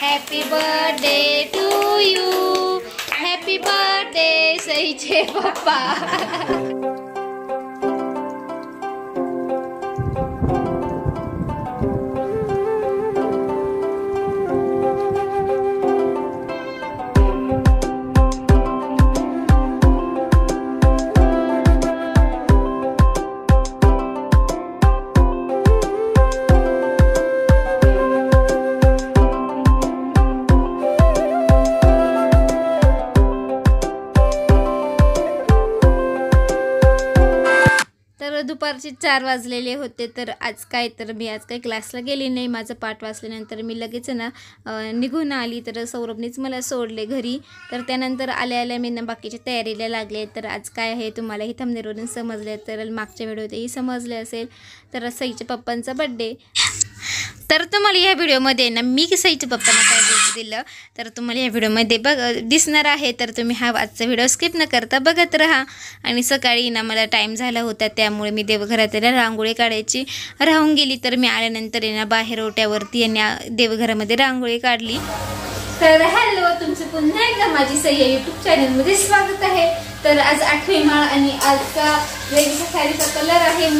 Happy birthday to you, happy birthday सईचे पप्पा. दुपारचे 4 वाजलेले होते. तर आज काय क्लासला गेली नाही. माझं पाठ वाचल्यानंतर मी लगेच ना निघून आली. तर सौरभनेच मला सोडले घरी. तर त्यानंतर आल्या मी बाकीच्या तयारीला लागले. तर आज काय आहे तुम्हाला ही थंबनेलवरून समजले, तर मागच्या व्हिडिओतही समजले असेल. तर सईच्या पप्पांचा बड्डे. तर तुम्हाला या व्हिडिओमध्ये ना मी सईच्या पप्पांना काय गिफ्ट दिलं तर तुम्हाला या व्हिडिओमध्ये दिसणार आहे. तर तुम्ही हा आजचा व्हिडिओ स्किप न करता बघत राहा. आणि सकाळी ना मला टाईम झाला होता, त्यामुळे मी देवघरात रांगोळी काढायची राहून गेली. तर मी आल्यानंतर ना बाहेर ओट्यावरती यांनी देवघरामध्ये रांगोळी काढली. तर हॅलो, तुमचं पुन्हा एकदा माझी सई या यूट्यूब चॅनलमध्ये स्वागत आहे. तर आज 8वी माळ आणि आजचा वेगळ्या साडीचा कलर आहे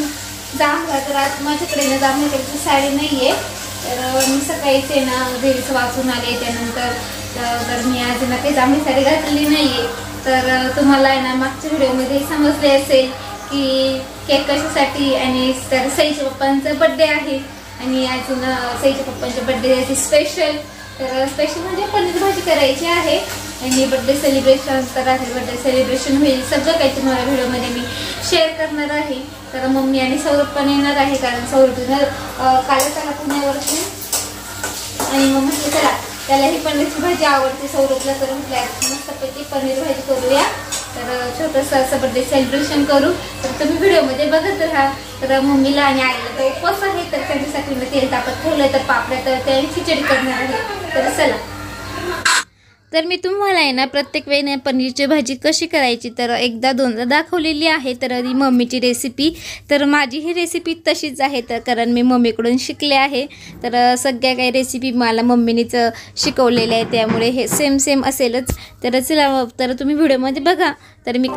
जांभळा. तर आज माझ्याकडे ना जांभळा कलरची साडी नाही आहे. तर मी सकाळीच ना देवीचं वाचून आले. त्यानंतर मी आज ना काही जांभळी साडी घातली नाही आहे. तर तुम्हाला ना मागच्या व्हिडिओमध्ये समजले असेल की केक कशासाठी. आणि तर सईच्या पप्पांचा बड्डे आहे आणि अजून सईच्या पप्पांच्या बड्डेसाठी स्पेशल म्हणजे पनीर भाजी करायची आहे आणि बड्डे सेलिब्रेशन. तर आहे बड्डे सेलिब्रेशन होईल, सगळं काही तुम्हाला व्हिडिओमध्ये मी शेअर करणार आहे. तर मम्मी आणि सौरभ पण येणार आहे, कारण सौरभ कालच आला पुण्यावरती आणि मग म्हटलं चला त्यालाही पनीरची भाजी आवडते सौरभला. तर म्हटलं मस्तपैकी पनीर भाजी करूया. तर छोटंसं असं बड्डे सेलिब्रेशन करू. तर तुम्ही व्हिडिओमध्ये बघत राहा. तर मम्मीला आणि आईला तर उपवास आहे, तर त्यांच्यासाठी मी तेल तापत ठेवलं. तर पापड्या तर त्या खिचडी करणार आहे. तर चला. तर मी तुम्हाला आहे ना प्रत्येक वेळेने पनीरची भाजी कशी करायची तर एकदा दोनदा दाखवलेली आहे. तर ही मम्मीची रेसिपी. तर माझी ही रेसिपी तशीच आहे, तर कारण मी मम्मीकडून शिकले आहे. तर सगळ्या काही रेसिपी मला मम्मीनीच शिकवलेल्या आहे, त्यामुळे हे सेम असेलच. तर चला, तर तुम्ही व्हिडिओमध्ये बघा. तर मी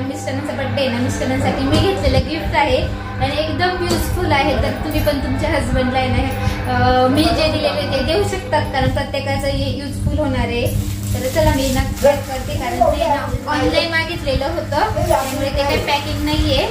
मिस्टरांचा बर्थडे आहे ना, मिस्टरांसाठी मी घेतलेलं गिफ्ट आहे आणि एकदम युजफुल आहे. तर तुम्ही पण तुमच्या हजबंडला आहे ना मी जे दिलेले ते देऊ शकतात, कारण प्रत्येकाचं युजफुल होणार आहे. तर चला मी ना कट करते, कारण ते ना ऑनलाईन मागितलेलं होतं, त्यामुळे ते काही पॅकिंग नाहीये.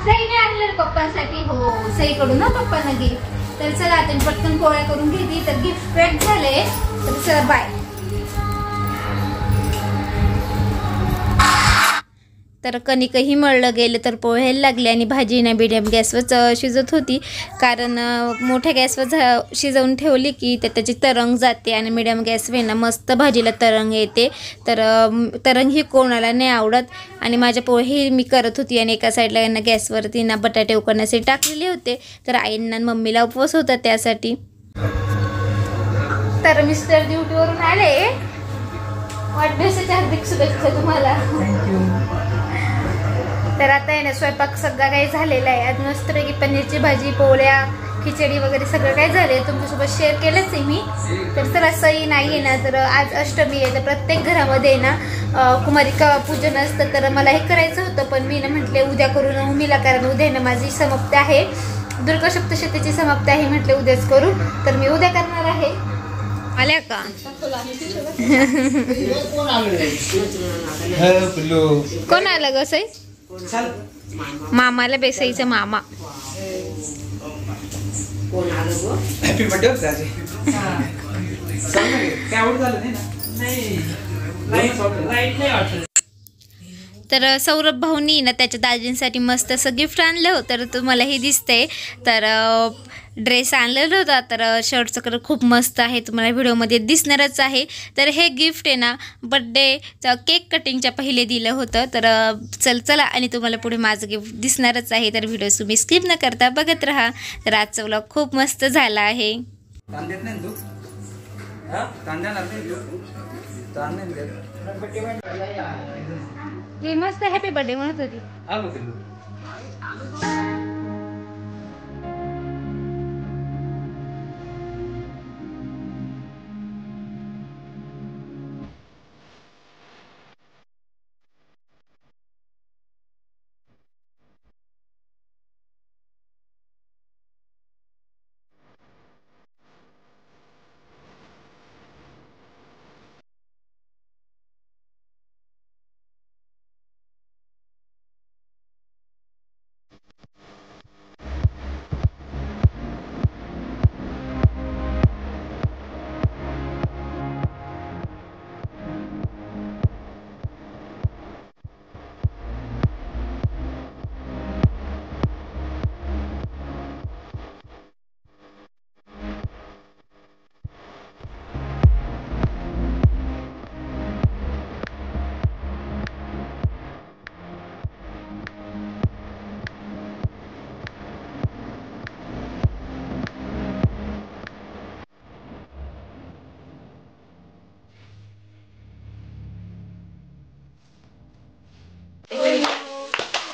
सईने आणलं पप्पांसाठी. हो, सईकडून ना पप्पांना गिफ्ट. तर चला आता पटकन पोळ्या करून घेतली. तर गिफ्ट पॅक झाले. तर चला बाय. तर कणिकही मळलं गेलं तर पोहायला लागले आणि भाजी ना मीडियम गॅसवर शिजत होती, कारण मोठ्या गॅसवर शिजवून ठेवली की त्याची तरंग जाते आणि मीडियम गॅसवर ना मस्त भाजीला तरंग येते. तर तरंग ही कोणाला नाही आवडत आणि माझ्या पोहे मी करत होती आणि एका साईडला यांना गॅसवरती ना बटाटे उकडण्यासाठी टाकलेले होते. तर आईंना मम्मीला उपवास होता त्यासाठी. तर मिस्टर ड्युटीवरून आले, वाढदिवसाच्या हार्दिक शुभेच्छा तुम्हाला. तर आता आहे ना स्वयंपाक सगळा काही झालेला आहे. आज मस्तपैकी पनीरची भाजी, पोळ्या, खिचडी वगैरे सगळं काय झाले तुमच्यासोबत शेअर केलंच आहे मी. तर चला सई नाही आहे ना, तर आज अष्टमी आहे, तर प्रत्येक घरामध्ये ना कुमारिका पूजन असतं. तर मला हे करायचं होतं पण मी ना म्हटले उद्या करू नवमीला, कारण उद्या ना माझी समाप्ती आहे, दुर्गा सप्तशतीची समाप्ती आहे, म्हटले उद्याच करू. तर मी उद्या करणार आहे. आल्या का कोण आलं ग सई? मामाला बेसाईचा मामा. हॅपी बर्थडे तर सौरभ भाऊनी ना त्याच्या दाजींसाठी मस्त असं गिफ्ट आणलं होतं. तर तुम्हाला हे दिसतंय, तर ड्रेस आणलेला होता. तर शर्टचं कलर खूप मस्त आहे, तुम्हाला व्हिडिओमध्ये दिसणारच आहे. तर हे गिफ्ट आहे ना बड्डेचं केक कटिंगच्या पहिले दिलं होतं. तर चला आणि तुम्हाला पुढे माझं गिफ्ट दिसणारच आहे. तर व्हिडिओ तुम्ही स्किप न करता बघत राहा. तर आजचा व्लॉग खूप मस्त झाला आहे. हे मस्त हॅपी बर्थडे म्हणत होती.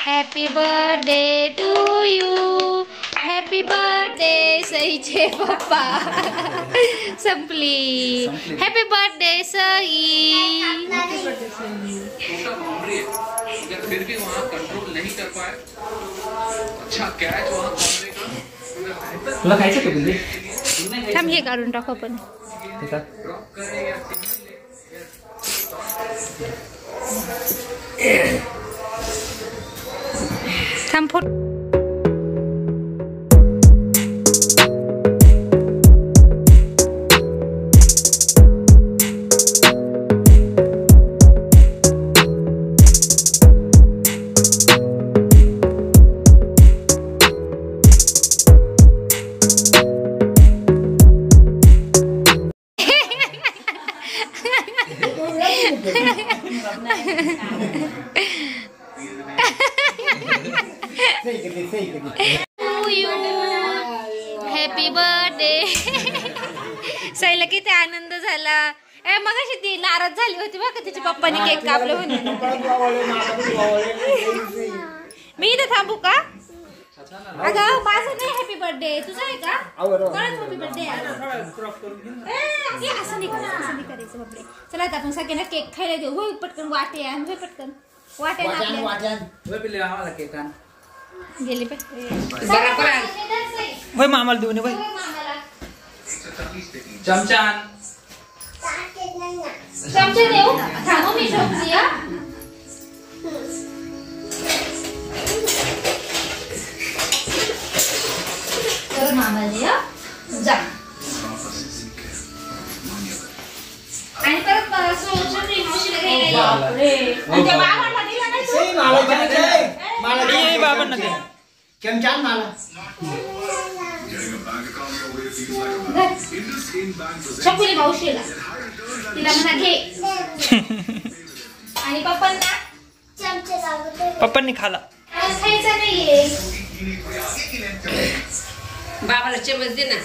Happy birthday to you, happy birthday सईचे पप्पा. संपली. Happy birthday Sai. फिर भी वहाँ कंट्रोल नहीं कर पाए. अच्छा कैच वहाँ तुला खायचं का तुझे? थांब हे काढून टाकू आपण. थांब फोटो. Happy birthday. सईला किती आनंद झाला. मगाशी ती नाराज झाली होती बघा, तिच्या पप्पानी केक कापलं म्हणून. मी इथे थांबू का? अगं माझं नाही हॅपी बर्थडे, तुझा आहे का? कोणाच हॅपी बर्थडे? असं नाही करायचं बापरे. चला आता आपण सगळ्यांना केक खायला देऊ. होय पटकन वाटे आण, होय पटकन वाटे गेले वय मामाला देऊ नये. चमचा देऊ. थांबू मी शोधते. मामाला जा आणि परत मावशीला घ्यायला. बाबांना दे चमचा मला छकुली मावशीला तिला म्हणा घे आणि पप्पांना पप्पांनी खाला खायचा नाहीये बाबाला चमच दे ना.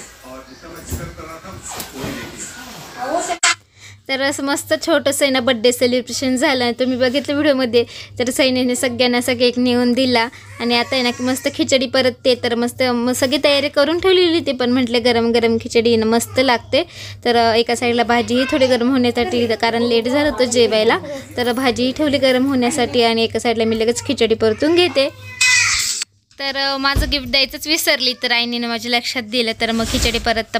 तर असं मस्त छोटंसं आहे ना बड्डे सेलिब्रेशन झालं. तुम्ही बघितलं व्हिडिओमध्ये. तर सैन्याने सगळ्यांना असं केक नेऊन दिला आणि आता आहे ना मस्त खिचडी परत ते तर मस्त सगळी तयारी करून ठेवलेली ते पण म्हटले गरम गरम खिचडी ना मस्त लागते. तर एका साईडला भाजीही थोडी गरम होण्यासाठी कारण लेट झालं होतं जेवायला तर भाजीही ठेवली गरम होण्यासाठी आणि एका साईडला मी लगेच खिचडी परतून घेते. तर माझं गिफ्ट द्यायचंच विसरली तर आईने माझ्या लक्षात दिलं तर मग खिचडी परत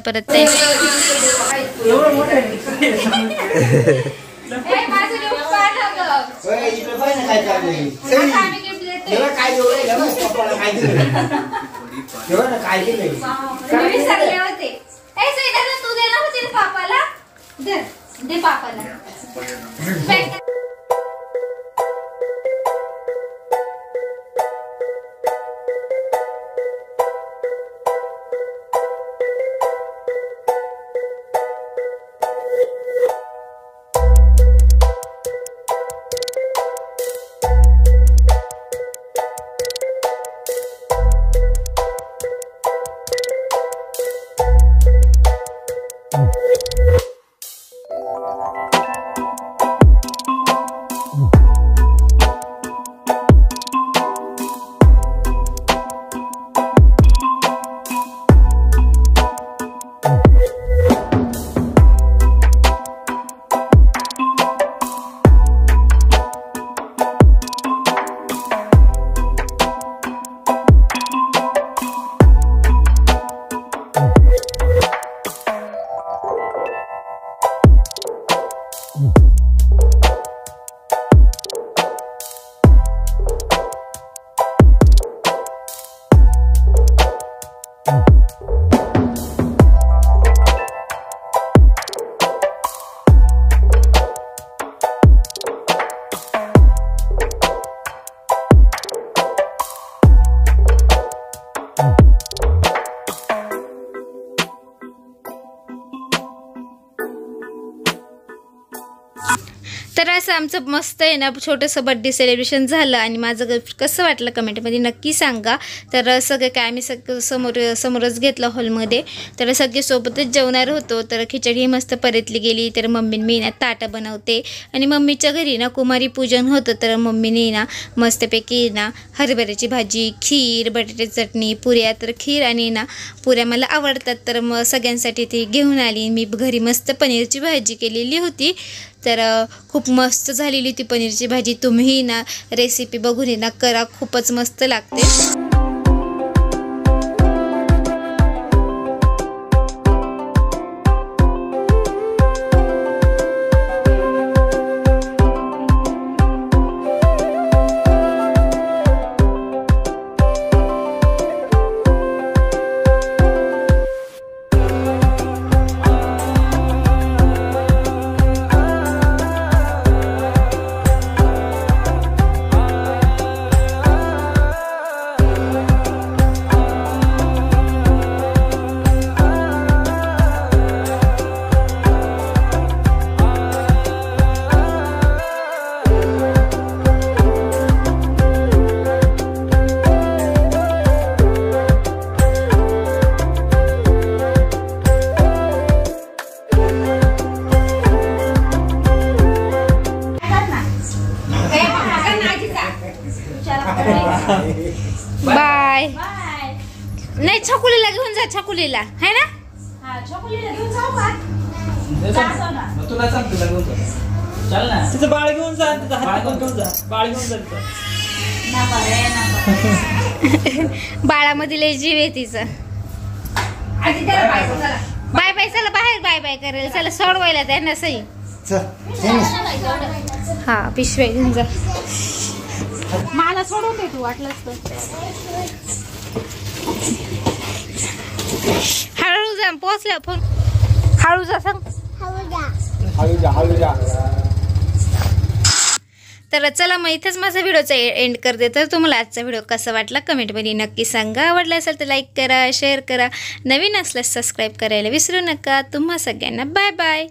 तर असं आमचं मस्त आहे ना छोटंसं बड्डे सेलिब्रेशन झालं आणि माझं गिफ्ट कसं वाटलं कमेंटमध्ये नक्की सांगा. तर सगळं काय आम्ही समोरच घेतलं हॉलमध्ये. तर सगळे सोबतच जेवणार होतो. तर खिचडी मस्त परतली गेली. तर मम्मीने मी ना ताटं बनवते आणि मम्मीच्या घरी ना कुमारी पूजन होतं. तर मम्मीने ना मस्तपैकी ना हरभऱ्याची भाजी, खीर, बटाट्याची चटणी, पुऱ्या. तर खीर आणि ना पुऱ्या मला आवडतात तर मग सगळ्यांसाठी ती घेऊन आली. मी घरी मस्त पनीरची भाजी केलेली होती. तर खूप मस्त झालेली ती पनीरची भाजी. तुम्ही ना रेसिपी बघून ना करा, खूपच मस्त लागते. बाय. नाही छकुलीला घेऊन जा, छकुलीला है ना. तिचं बाळ घेऊन जा, बाळ घेऊन जा. बाळामध्ये लय जीव आहे तिचं. बाय बाय चला बाहेर बाय बाय करेल. चला सोडवायला त्यांना सही. हा पिशव्या घेऊन जा. मला सोडून दे तू वाटलंच तर. हळू जा, पोहोचल्या फोन. हळू जा सांग. तर चला मग इथंच माझा व्हिडिओचा एंड करते. तर तुम्हाला आजचा व्हिडिओ कसा वाटला कमेंटमध्ये नक्की सांगा. आवडला असेल तर लाईक करा, शेअर करा, नवीन असल्यास सबस्क्राईब करायला विसरू नका. तुम्हा सगळ्यांना बाय बाय.